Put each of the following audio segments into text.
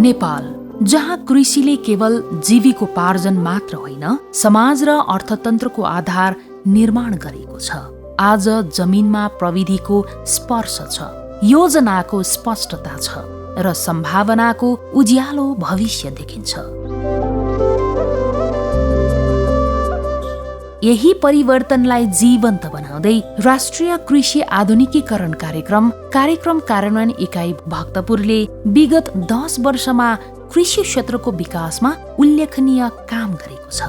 नेपाल, जहाँ कृषिले केवल जीविकोपार्जन मात्र होइन, समाज र अर्थतन्त्रको आधार निर्माण गरेको छ। आज जमिनमा प्रविधिको स्पर्श छ, योजनाको स्पष्टता छ र सम्भावनाको उज्यालो भविष्य देखिन्छ। यही परिवर्तनलाई जीवन्त बनाउँदै राष्ट्रिय कृषि आधुनिकीकरण कार्यक्रम कार्यान्वयन इकाइ भक्तपुरले विगत 10 वर्षमा कृषि क्षेत्रको विकासमा उल्लेखनीय काम गरेको छ।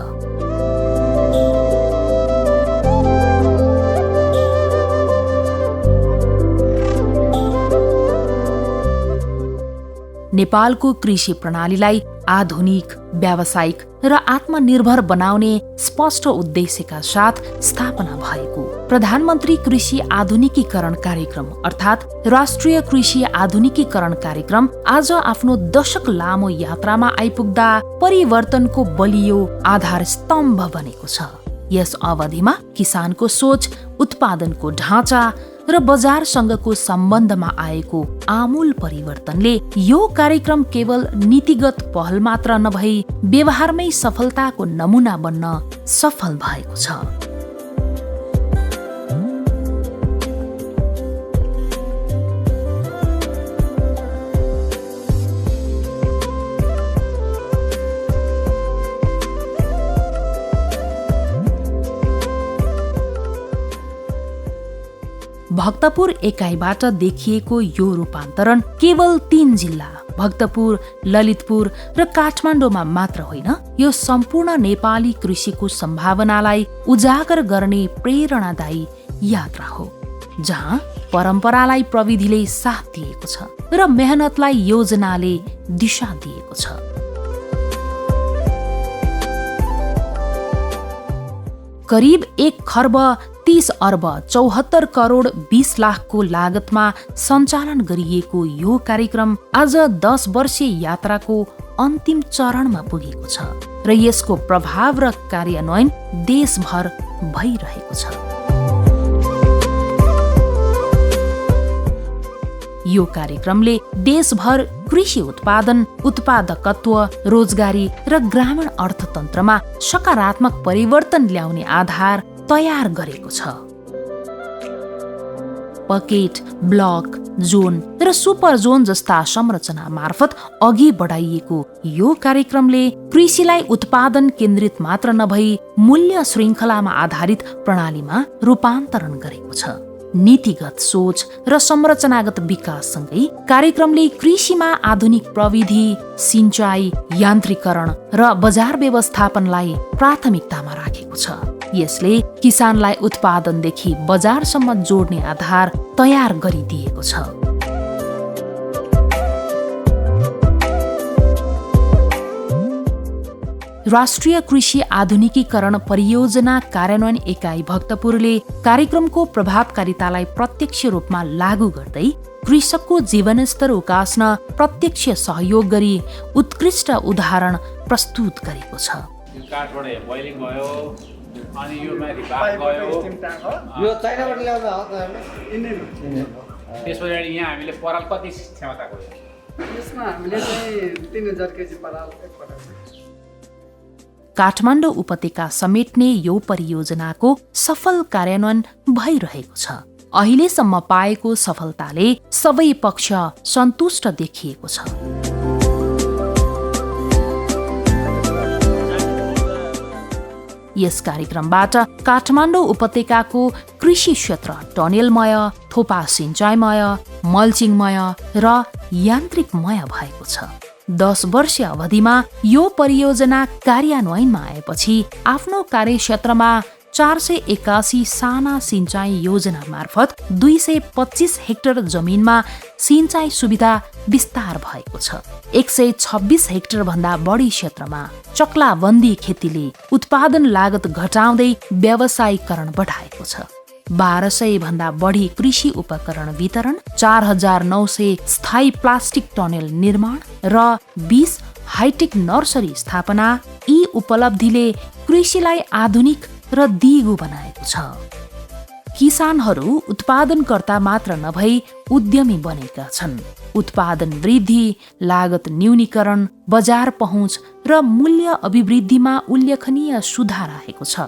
नेपालको कृषि प्रणालीलाई आधुनिक, व्यावसायिक र आत्मनिर्भर बनाउने स्पष्ट उद्देश्यका साथ स्थापना भएको प्रधानमन्त्री कृषि आधुनिकीकरण कार्यक्रम अर्थात् राष्ट्रिय कृषि आधुनिकीकरण कार्यक्रम आज आफ्नो दशक लामो यात्रामा आइपुग्दा परिवर्तनको बलियो आधार स्तम्भ बनेको छ। यस अवधिमा किसानको सोच, उत्पादनको ढाँचा र बजारसँगको सम्बन्धमा आएको आमूल परिवर्तनले यो कार्यक्रम केवल नीतिगत पहल मात्र नभई व्यवहारमै सफलताको नमुना बन्न सफल भएको छ। भक्तपुर एकाइबाट देखिएको यो रूपान्तरण केवल 3 जिल्ला भक्तपुर, ललितपुर र काठमाडौँमा मात्र होइन, यो सम्पूर्ण नेपाली कृषिको सम्भावनालाई उजागर गर्ने प्रेरणादायी यात्रा हो, जहाँ परम्परालाई प्रविधिले साथ दिएको छ र मेहनतलाई योजनाले दिशा दिएको छ। करिब 1 खर्ब 30 अर्ब 74 करोड 20 लाखको लागतमा सञ्चालन गरिएको यो कार्यक्रम आज 10 वर्षीय यात्राको अन्तिम चरणमा पुगेको छ र यसको प्रभाव र कार्यान्वयन देशभर भइरहेको छ। यो कार्यक्रमले देशभर कृषि उत्पादन, उत्पादकत्व, रोजगारी र ग्रामीण अर्थतन्त्रमा सकारात्मक परिवर्तन ल्याउने आधार तयार गरेको छ। पकेट, ब्लक, जोन र सुपर जोन जस्ता संरचना मार्फत अघि बढाइएको यो कार्यक्रमले कृषिलाई उत्पादन केन्द्रित मात्र नभई मूल्य श्रृङ्खलामा आधारित प्रणालीमा रूपान्तरण गरेको छ। नीतिगत सोच र संरचनागत विकाससँगै कार्यक्रमले कृषिमा आधुनिक प्रविधि, सिंचाई, यान्त्रिकरण र बजार व्यवस्थापनलाई प्राथमिकतामा राखेको छ। यसले किसानलाई उत्पादनदेखि बजारसम्म जोड्ने आधार तयार गरिदिएको छ। राष्ट्रिय कृषि आधुनिकीकरण परियोजना कार्यान्वयन इकाइ भक्तपुरले कार्यक्रमको प्रभावकारितालाई प्रत्यक्ष रूपमा लागू गर्दै कृषकको जीवनस्तर उकास्न प्रत्यक्ष सहयोग गरी उत्कृष्ट उदाहरण प्रस्तुत गरेको छ। काठमाडौँ उपत्यका समेट्ने यो परियोजनाको सफल कार्यान्वयन भइरहेको छ। अहिलेसम्म पाएको सफलताले सबै पक्ष सन्तुष्ट देखिएको छ। यस कार्यक्रमबाट काठमाडौँ उपत्यकाको कृषि क्षेत्र टनेलमय, थोपा सिंचाइमय, मल्चिङमय र यान्त्रिकमय भएको छ। 10 वर्षीय अवधिमा यो परियोजना कार्यान्वयनमा आएपछि आफ्नो कार्यक्षेत्रमा 481 साना सिंचाई योजना मार्फत 225 हेक्टर जमिनमा सिंचाई सुविधा विस्तार भएको छ। 126 हेक्टर भन्दा बढी क्षेत्रमा चक्लाबन्दी खेतीले उत्पादन लागत घटाउँदै व्यावसायीकरण बढाएको छ। 1200 भन्दा बढी कृषि उपकरण वितरण, 4900 स्थायी प्लास्टिक टनेल निर्माण र 20 हाइटेक नर्सरी स्थापना, यी उपलब्धिले कृषिलाई आधुनिक र दिगो बनाएको छ। किसानहरू उत्पादनकर्ता मात्र नभई उद्यमी बनेका छन्। उत्पादन वृद्धि, लागत न्यूनीकरण, बजार पहुँच र मूल्य अभिवृद्धिमा उल्लेखनीय सुधार आएको छ।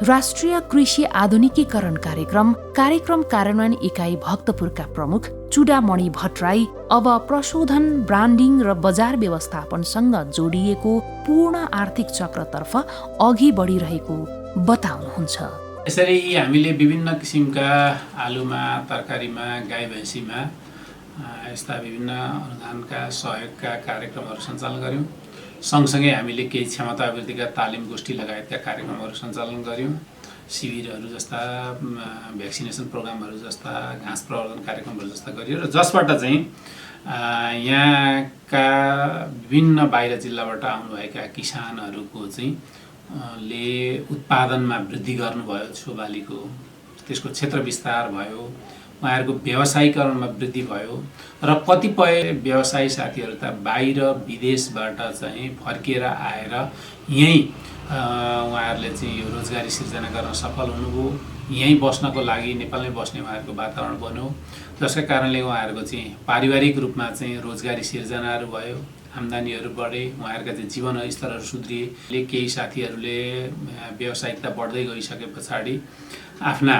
राष्ट्रिय कृषि आधुनिकीकरण कार्यक्रम कार्यान्वयन इकाइ भक्तपुरका प्रमुख चुडामणि भट्टराई अब प्रशोधन, ब्रान्डिङ र बजार व्यवस्थापनसँग जोडिएको पूर्ण आर्थिक चक्रतर्फ अघि बढिरहेको बताउनुहुन्छ। यसरी हामीले विभिन्न किसिमका आलुमा, तरकारीमा, गाई भैँसीमा यस्ता विभिन्न अनुदानका सहयोगका कार्यक्रमहरू सञ्चालन गऱ्यौँ। सँगसँगै हामीले केही क्षमता अभिवृद्धिका तालिम गोष्ठी लगायतका कार्यक्रमहरू सञ्चालन गऱ्यौँ। शिविरहरू जस्ता, भ्याक्सिनेसन प्रोग्रामहरू जस्ता, घाँस प्रवर्धन कार्यक्रमहरू जस्ता गरियो र जसबाट चाहिँ यहाँका विभिन्न बाहिर जिल्लाबाट आउनुभएका किसानहरूको चाहिँ ले उत्पादनमा वृद्धि गर्नुभयो, छुबालीको त्यसको क्षेत्र विस्तार भयो, उहाँहरूको व्यवसायीकरणमा वृद्धि भयो र कतिपय व्यवसायी साथीहरू त बाहिर विदेशबाट चाहिँ फर्किएर आएर यहीँ उहाँहरूले चाहिँ यो रोजगारी सिर्जना गर्न सफल हुनुभयो। यहीँ बस्नको लागि नेपालमै बस्ने उहाँहरूको वातावरण बन्यो, जसका कारणले उहाँहरूको चाहिँ पारिवारिक रूपमा चाहिँ रोजगारी सिर्जनाहरू भयो, आम्दानीहरू बढे, उहाँहरूका चाहिँ जीवन स्तरहरू सुध्रिए। केही साथीहरूले व्यावसायिकता बढ्दै गइसके पछाडि आफ्ना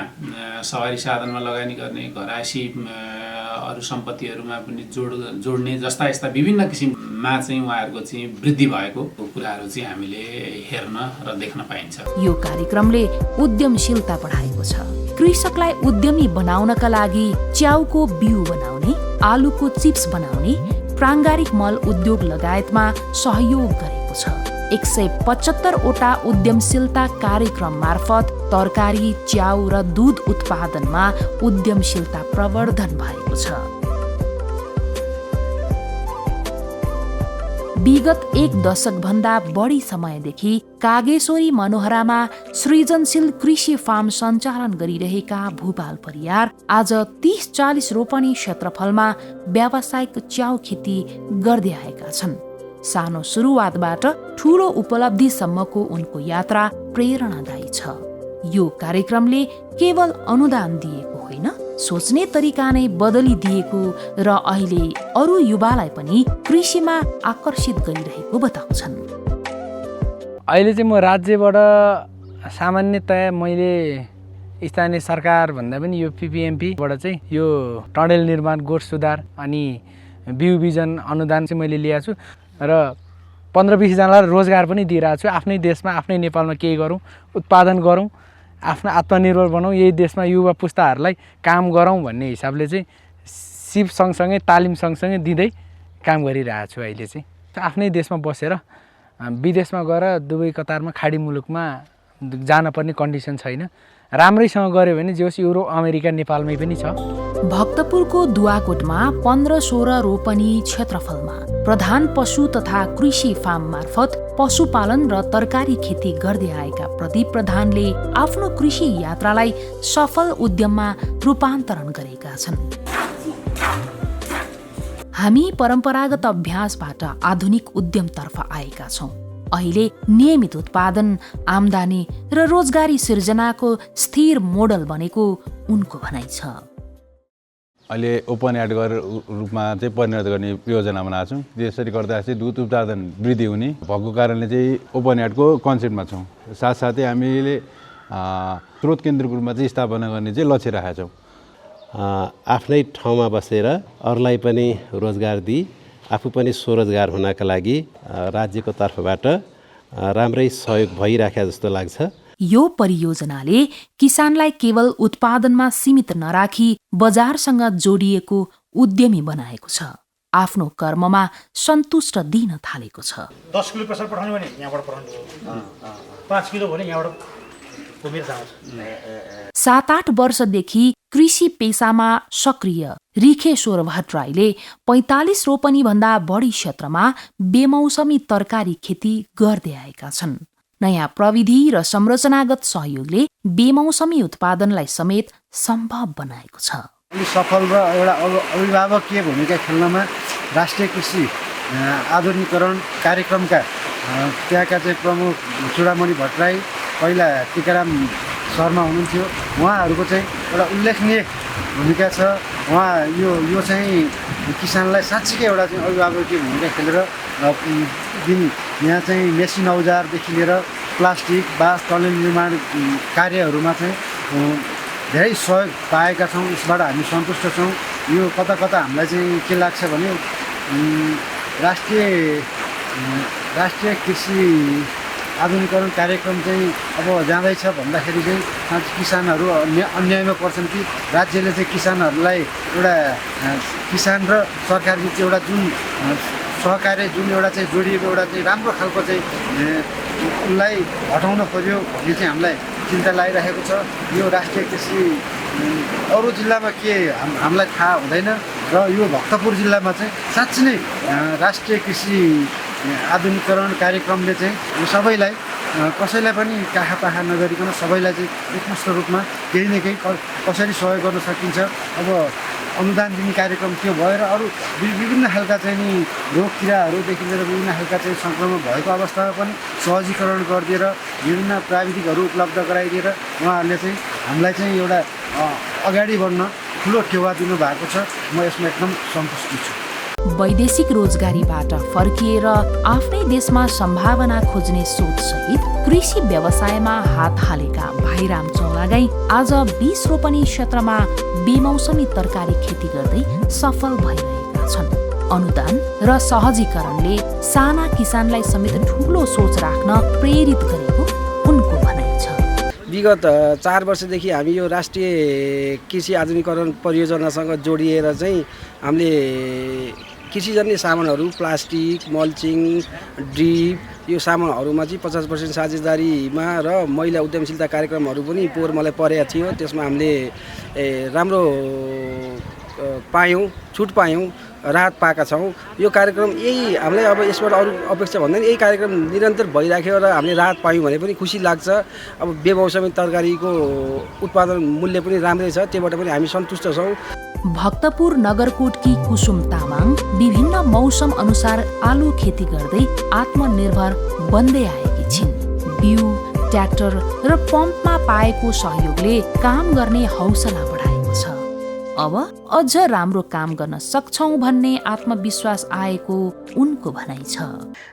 सवारी साधनमा लगानी गर्ने, घरायसी अरू सम्पत्तिहरूमा पनि जोड्ने जस्ता यस्ता विभिन्न किसिममा चाहिँ उहाँहरूको चाहिँ वृद्धि भएको कुराहरू चाहिँ हामीले हेर्न र देख्न पाइन्छ। यो कार्यक्रमले उद्यमशीलता बढाएको छ। कृषकलाई उद्यमी बनाउनका लागि च्याउको बिउ बनाउने, आलुको चिप्स बनाउने, प्राङ्गारिक मल उद्योग लगायतमा सहयोग गरेको छ। 175 वटा उद्यमशीलता कार्यक्रम मार्फत तरकारी, च्याउ र दूध उत्पादनमा उद्यमशीलता प्रवर्धन भएको छ। विगत 1 दशकभन्दा बढी समयदेखि कागेश्वरी मनोहरामा सृजनशील कृषि फार्म सञ्चालन गरिरहेका भूपाल परियार आज 30-40 रोपनी क्षेत्रफलमा व्यावसायिक च्याउ खेती गर्दै आएका छन्। सानो सुरुवातबाट ठूलो उपलब्धिसम्मको उनको यात्रा प्रेरणादायी छ। यो कार्यक्रमले केवल अनुदान दिएको होइन, सोच्ने तरिका नै बदलिदिएको र अहिले अरू युवालाई पनि कृषिमा आकर्षित गरिरहेको बताउँछन्। अहिले चाहिँ म राज्यबाट सामान्यतया मैले स्थानीय सरकार भन्दा पनि यो PPMP-बाट चाहिँ यो टनेल निर्माण, गोठ सुधार अनि बिउ बिजन अनुदान चाहिँ मैले लिएको छु र 15-20 जनालाई रोजगार पनि दिइरहेको छु। आफ्नै देशमा, आफ्नै नेपालमा केही गरौँ, उत्पादन गरौँ, आफ्नो आत्मनिर्भर बनाउँ, यही देशमा युवा पुस्ताहरूलाई काम गरौँ भन्ने हिसाबले चाहिँ सिप सँगसँगै तालिम सँगसँगै दिँदै काम गरिरहेको छु। अहिले चाहिँ आफ्नै देशमा बसेर विदेशमा गएर दुवै कतारमा खाडी मुलुकमा जान पर्ने कन्डिसन छैन। राम्रैसँग गऱ्यो भने जोस् युरोप, अमेरिका, नेपालमै पनि छ। भक्तपुरको दुवाकोटमा 15-16 रोपनी क्षेत्रफलमा प्रधान पशु तथा कृषि फार्म मार्फत पशुपालन र तरकारी खेती गर्दै आएका प्रदीप प्रधानले आफ्नो कृषि यात्रालाई सफल उद्यममा रूपान्तरण गरेका छन्। हामी परम्परागत अभ्यासबाट आधुनिक उद्यमतर्फ आएका छौँ। अहिले नियमित उत्पादन, आम्दानी र रोजगारी सिर्जनाको स्थिर मोडल बनेको उनको भनाइ छ। अहिले ओपन यार्ड रूपमा चाहिँ परिणत गर्ने योजना बनाएको छौँ। त्यसरी गर्दा चाहिँ दुध उत्पादन वृद्धि हुने भएको कारणले चाहिँ ओपन यार्डको कन्सेप्टमा छौँ। साथसाथै हामीले स्रोत केन्द्रको रूपमा चाहिँ स्थापना गर्ने चाहिँ लक्ष्य राखेका छौँ। आफ्नै ठाउँमा बसेर अरूलाई पनि रोजगार दिई आफू पनि स्वरोजगार हुनका लागि राज्यको तर्फबाट राम्रै सहयोग भइराखेको जस्तो लाग्छ। यो परियोजनाले किसानलाई केवल उत्पादनमा सीमित नराखी बजारसँग जोडिएको उद्यमी बनाएको छ। आफ्नो कर्ममा सन्तुष्ट दिन थालेको छ। 10 किलो प्रेसर पठाउने भने यहाँबाट पठाउनु, 5 किलो भने यहाँबाट कुमेर जान्छ। 7-8 वर्षदेखि कृषि पेसामा सक्रिय रिखेश्वर भट्टराईले 45 रोपनी भन्दा बढी क्षेत्रमा बेमौसमी तरकारी खेती गर्दै आएका छन्। नयाँ प्रविधि र संरचनागत सहयोगले बेमौसमी उत्पादनलाई समेत सम्भव बनाएको छ। सफल र एउटा अभिभावकीय भूमिका खेल्नमा राष्ट्रिय कृषि आधुनिकीकरण कार्यक्रमका त्यहाँका चाहिँ प्रमुख चुडामणि भट्टराई, पहिला टिकाराम शर्मा हुनुहुन्थ्यो। उहाँहरूको चाहिँ एउटा उल्लेखनीय भूमिका छ। उहाँ यो चाहिँ किसानलाई साँच्चीकै एउटा चाहिँ अभिभावकीय भूमिका खेलेर यहाँ चाहिँ मेसिन औजारदेखि लिएर प्लास्टिक बाँस टनेल निर्माण कार्यहरूमा चाहिँ धेरै सहयोग पाएका छौँ। यसबाट हामी सन्तुष्ट छौँ। यो कता कता हामीलाई चाहिँ के लाग्छ भने राष्ट्रिय कृषि आधुनिकीकरण कार्यक्रम चाहिँ अब जाँदैछ भन्दाखेरि चाहिँ साँच्चै किसानहरू अन्यायमा पर्छन् कि राज्यले चाहिँ किसानहरूलाई एउटा किसान र सरकार बिच एउटा जुन सहकार्य जुन एउटा चाहिँ जोडिएको एउटा चाहिँ राम्रो खालको चाहिँ उसलाई हटाउन खोज्यो भन्ने चाहिँ हामीलाई चिन्ता लागिरहेको छ। यो राष्ट्रिय कृषि अरू जिल्लामा के हामीलाई थाहा हुँदैन र यो भक्तपुर जिल्लामा चाहिँ साँच्चै नै राष्ट्रिय कृषि आधुनिकीकरण कार्यक्रमले चाहिँ सबैलाई कसैलाई पनि काखा नगरिकन सबैलाई चाहिँ एकमुष्ट रूपमा केही न केही कसरी सहयोग गर्न सकिन्छ। अब अनुदान दिने कार्यक्रम त्यो भएर अरू विभिन्न खालका चाहिँ नि रोग किराहरूदेखि लिएर विभिन्न खालका चाहिँ सङ्क्रमण भएको अवस्थामा पनि सहजीकरण गरिदिएर विभिन्न प्राविधिकहरू उपलब्ध गराइदिएर उहाँहरूले चाहिँ हामीलाई चाहिँ एउटा अगाडि बढ्न ठुलो टेवा दिनुभएको छ। म यसमा एकदम सन्तुष्ट छु। वैदेशिक रोजगारीबाट फर्किएर आफ्नै देशमा सम्भावना खोज्ने सोचसहित कृषि व्यवसायमा हात हालेका भाइराम चौलागाई आज 20 रोपनी क्षेत्रमा बेमौसमी तरकारी खेती गर्दै सफल भइरहेका छन्। अनुदान र सहजीकरणले साना किसानलाई समेत ठूलो सोच राख्न प्रेरित गरेको उनको भनाइ छ। विगत 4 वर्षदेखि हामी यो राष्ट्रिय कृषि आधुनिकीकरण परियोजनासँग जोडिएर चाहिँ हामीले कृषिजन्य सामानहरू प्लास्टिक मल्चिङ ड्रिप यो सामानहरूमा चाहिँ 50% साझेदारीमा र महिला उद्यमशीलता कार्यक्रमहरू पनि पोहोर मलाई परेको थियो। त्यसमा हामीले राम्रो पायौँ, छुट पायौँ, राहत पाएका छौँ। यो कार्यक्रम यही हामीलाई अब यसबाट अरू अपेक्षा भन्दैन, यही कार्यक्रम निरन्तर भइराख्यो र हामीले राहत पायौँ भने पनि खुसी लाग्छ। अब बेमौसमी तरकारीको उत्पादन मूल्य पनि राम्रै छ, त्योबाट पनि हामी सन्तुष्ट छौँ। भक्तपुर नगरकोटकी कुसुम तामाङ विभिन्न मौसम अनुसार आलु खेती गर्दै आत्मनिर्भर बन्दै आएकी छिन्। बिउ, ट्र्याक्टर र पम्पमा पाएको सहयोगले काम गर्ने हौसला बढाएको छ। अब अझ राम्रो काम गर्न सक्छौँ भन्ने आत्मविश्वास आएको उनको भनाइ छ।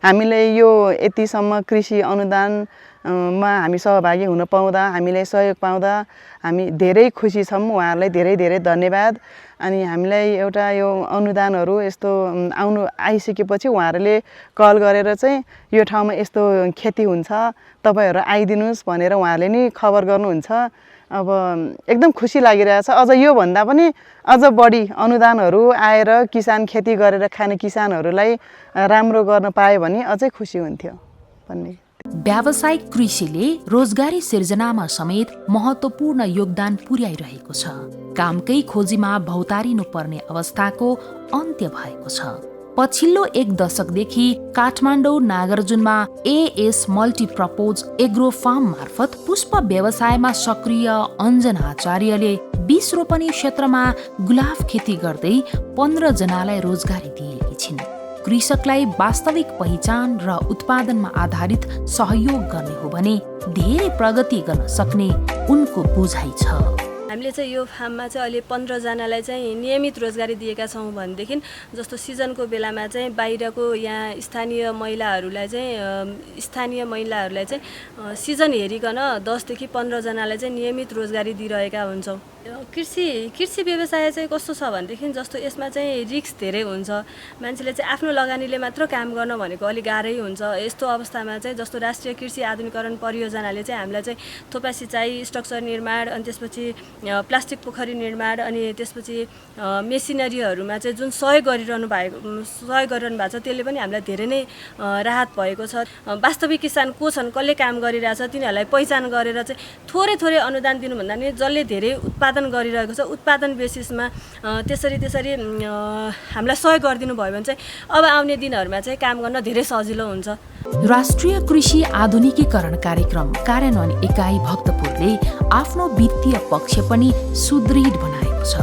हामीले यो यतिसम्म कृषि अनुदानमा हामी सहभागी हुन पाउँदा, हामीलाई सहयोग पाउँदा हामी धेरै खुसी छौँ। उहाँहरूलाई धेरै धेरै धन्यवाद। अनि हामीलाई एउटा यो अनुदानहरू यस्तो आइसकेपछि उहाँहरूले कल गरेर चाहिँ यो ठाउँमा यस्तो खेती हुन्छ, तपाईँहरू आइदिनुहोस् भनेर उहाँहरूले नि खबर गर्नुहुन्छ। अब एकदम खुसी लागिरहेछ। अझ योभन्दा पनि अझ बढी अनुदानहरू आएर किसान खेती गरेर खाने किसानहरूलाई राम्रो गर्न पायो भने अझै खुसी हुन्थ्यो भन्ने। व्यावसायिक कृषिले रोजगारी सिर्जनामा समेत महत्त्वपूर्ण योगदान पुर्याइरहेको छ। कामकै खोजीमा भौतारिनु पर्ने अवस्थाको अन्त्य भएको छ। पछिल्लो 1 दशकदेखि काठमाडौँ नागार्जुनमा एएस मल्टिप्रपोज एग्रो फार्म मार्फत पुष्प व्यवसायमा सक्रिय अञ्जना आचार्यले 20 रोपनी क्षेत्रमा गुलाब खेती गर्दै 15 जनालाई रोजगारी दिएकी छिन्। कृषकलाई वास्तविक पहिचान र उत्पादनमा आधारित सहयोग गर्ने हो भने धेरै प्रगति गर्न सक्ने उनको बुझाइ छ। हामीले चाहिँ यो फार्ममा चाहिँ अहिले 15 जनालाई चाहिँ नियमित रोजगारी दिएका छौँ भनेदेखि जस्तो सिजनको बेलामा चाहिँ बाहिरको यहाँ स्थानीय महिलाहरूलाई चाहिँ सिजन हेरिकन 10 देखि 15 जनालाई चाहिँ नियमित रोजगारी दिइरहेका हुन्छौँ। कृषि व्यवसाय चाहिँ कस्तो छ भनेदेखि जस्तो यसमा चाहिँ रिस्क धेरै हुन्छ। मान्छेले चाहिँ आफ्नो लगानीले मात्र काम गर्न भनेको अलिक गाह्रै हुन्छ। यस्तो अवस्थामा चाहिँ जस्तो राष्ट्रिय कृषि आधुनिकीकरण परियोजनाले चाहिँ हामीलाई चाहिँ थोपा सिँचाइ, स्ट्रक्चर निर्माण, अनि त्यसपछि प्लास्टिक पोखरी निर्माण, अनि त्यसपछि मेसिनरीहरूमा चाहिँ जुन सहयोग गरिरहनु भएको छ त्यसले पनि हामीलाई धेरै नै राहत भएको छ। वास्तविक किसान को छन्, कसले काम गरिरहेछ, तिनीहरूलाई पहिचान गरेर चाहिँ थोरै अनुदान दिनुभन्दा नि जसले धेरै उत्पादन गरिरहेको छ उत्पादन बेसिसमा त्यसरी हामीलाई सहयोग गरिदिनु भयो भने चाहिँ अब आउने दिनहरूमा चाहिँ काम गर्न धेरै सजिलो हुन्छ। राष्ट्रिय कृषि आधुनिकीकरण कार्यक्रम कार्यान्वयन इकाइ भक्तपुरले आफ्नो वित्तीय पक्ष पनि सुदृढ बनाएको छ।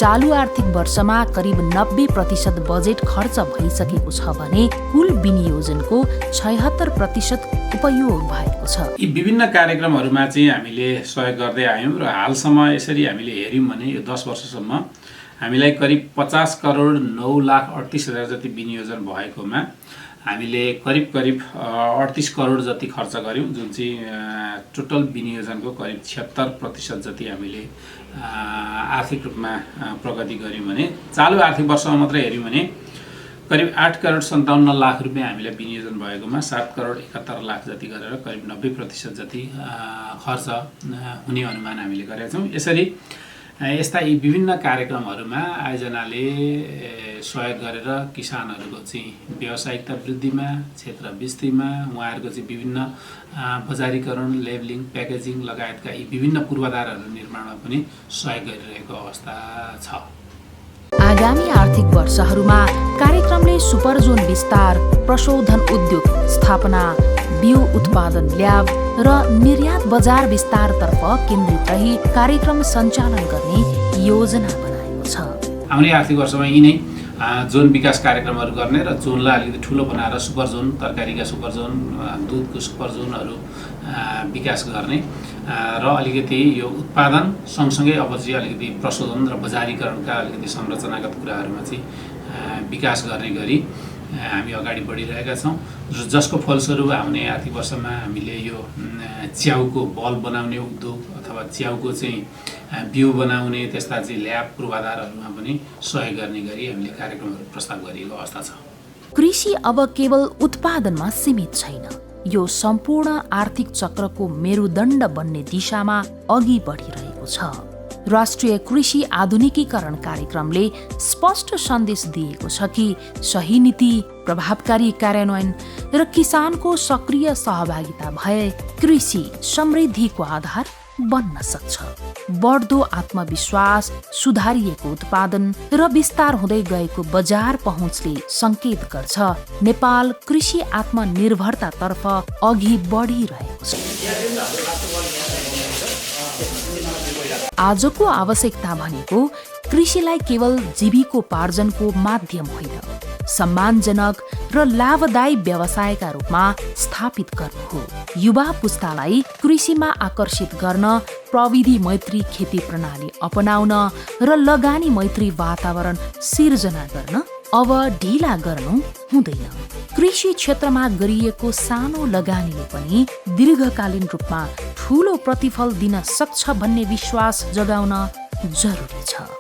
चालु आर्थिक वर्षमा करिब 90% बजेट खर्च भइसकेको छ भने कुल विनियोजनको 76% उपयोग भएको छ। यी विभिन्न कार्यक्रमहरूमा चाहिँ हामीले सहयोग गर्दै आयौँ र हालसम्म यसरी हामीले हेऱ्यौँ भने यो 10 वर्षसम्म हामीलाई करिब 50 करोड 9,38,000 जति विनियोजन भएकोमा हामीले करिब 38 करोड जति खर्च गऱ्यौँ, जुन चाहिँ टोटल विनियोजनको करिब 76% जति हामीले आर्थिक रूपमा प्रगति गऱ्यौँ भने चालु आर्थिक वर्षमा मात्रै हेऱ्यौँ भने करिब 8 करोड 57 लाख रुपियाँ हामीलाई विनियोजन भएकोमा 7 करोड 71 लाख जति गरेर करिब 90% जति खर्च हुने अनुमान हामीले गरेका छौँ। यसरी यस्ता यी विभिन्न कार्यक्रमहरूमा आयोजनाले सहयोग गरेर किसानहरूको चाहिँ व्यावसायिकता वृद्धिमा, क्षेत्र विस्तारमा, उहाँहरूको चाहिँ विभिन्न बजारीकरण, लेबलिङ, प्याकेजिङ लगायतका यी विभिन्न पूर्वाधारहरू निर्माणमा पनि सहयोग गरिरहेको अवस्था छ। आगामी आर्थिक वर्षहरूमा कार्यक्रमले सुपर जोन विस्तार, प्रशोधन उद्योग स्थापना, बिउ उत्पादन ल्याब र निर्यात बजार विस्तारतर्फ केन्द्रित रही कार्यक्रम सञ्चालन गर्ने योजना बनाएको छ। आउने आर्थिक वर्षमा यिनै जोन विकास कार्यक्रमहरू गर्ने र जोनलाई अलिकति ठुलो बनाएर सुपर जोन, तरकारीका सुपर जोन, दुधको सुपर जोनहरू विकास गर्ने र अलिकति यो उत्पादन सँगसँगै अब चाहिँ अलिकति प्रशोधन र बजारीकरणका अलिकति संरचनागत कुराहरूमा चाहिँ विकास गर्ने गरी हामी अगाडि बढिरहेका छौँ, जसको फलस्वरूप आउने आर्थिक वर्षमा हामीले यो च्याउको बल बनाउने उद्योग अथवा च्याउको चाहिँ बिउ बनाउने त्यस्ता चाहिँ ल्याब पूर्वाधारहरूमा पनि सहयोग गर्ने गरी हामीले कार्यक्रमहरू प्रस्ताव गरिएको अवस्था छ। कृषि अब केवल उत्पादनमा सीमित छैन, यो सम्पूर्ण आर्थिक चक्रको मेरुदण्ड बन्ने दिशामा अघि बढिरहेको छ। राष्ट्रिय कृषि आधुनिकीकरण कार्यक्रमले स्पष्ट सन्देश दिएको छ कि सही नीति, प्रभावकारी कार्यान्वयन र किसानको सक्रिय सहभागिता भए कृषि समृद्धिको आधार बन्न सक्छ। बढ्दो आत्मविश्वास, सुधारिएको उत्पादन र विस्तार हुँदै गएको बजार पहुँचले संकेत गर्छ नेपाल कृषि आत्मनिर्भरतातर्फ अघि बढिरहेको छ। आजको आवश्यकता भनेको कृषिलाई केवल जीविकोपार्जनको माध्यम होइन, सम्मानजनक र लाभदायी व्यवसायका रूपमा स्थापित गर्नु हो। युवा पुस्तालाई कृषिमा आकर्षित गर्न प्रविधि मैत्री खेती प्रणाली अपनाउन र लगानी मैत्री वातावरण सिर्जना गर्न अब ढिला गर्नु हुँदैन। कृषि क्षेत्रमा गरिएको सानो लगानीले पनि दीर्घकालीन रूपमा ठूलो प्रतिफल दिन सक्छ भन्ने विश्वास जगाउन जरुरी छ।